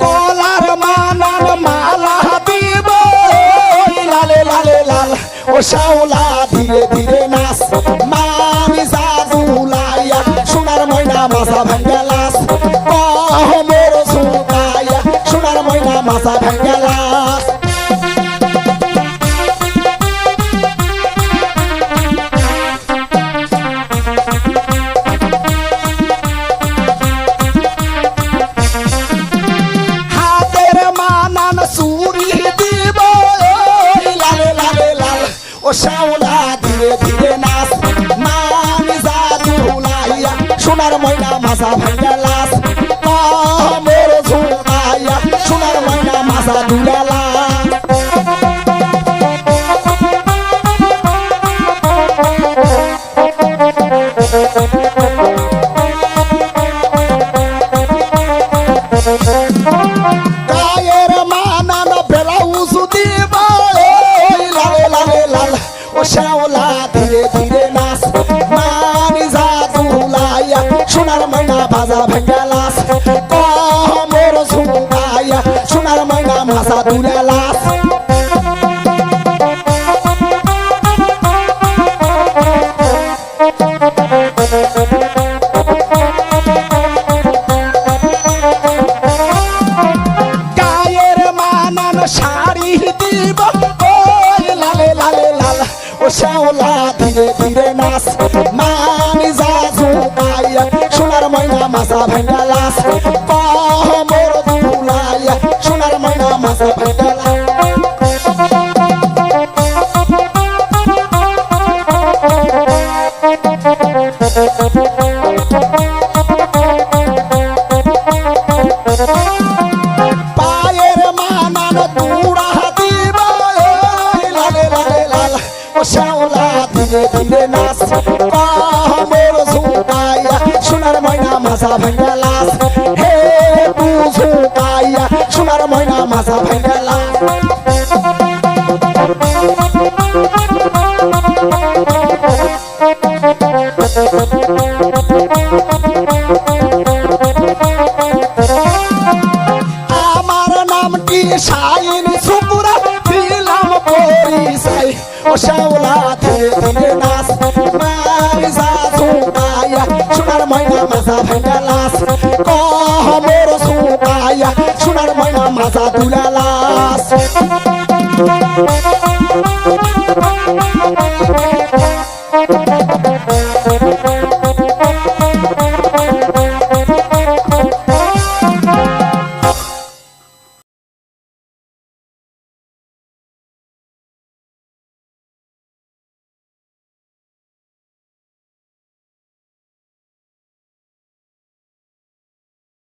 গলার মালার মালা দিব লালে লালে লাল ও শাওলা ধীরে ধীরে নাচ মামি জাদুলাইয়া সোনার ময়না মাথা ভাঙ্গালাস মোর ঝুঁকাইয়া সোনার ময়না মাথা ভাঙ্গালাস হাতের মানান চুরি দিব লালে লালে লাল ও শাওলা ধীরে ধীরে নাচ মামি জাদুলাইয়া সোনার ময়না মাথা ভাঙ্গালাস মোর ঝুঁকাইয়া সোনার ময়না মাথা দুলালাস গায়ের মানান ব্লাউজ দিব লালে লালে লাল ও শাওলা ধীরে ধীরে নাচ মানি জাদুলাইয়া সোনার ময়না বাজা ভাঙ্গালাস মোর ঝুঁকাইয়া সোনার ময়না মাথা দুলালাস গায়ের মানান শাড়ি দিব লালে লালে লাল ও শাওলা ধীরে ধীরে নাচ মানি জাদুলাইয়া সোনার ময়না মাথা ভাঙ্গালাস মোর দুলাইয়া সোনার ময়না মাথা ভাঙ্গালাস পায়ের মানান দুড়া দিব লালে লালে লাল ও শাওলা ধীরে ধীরে নাচ মোর ঝুঁকাইয়া সোনার ময়না মাথা ভাঙ্গালাস হে তু ঝুঁকাইয়া সোনার ময়না মাথা ভাঙ্গালাস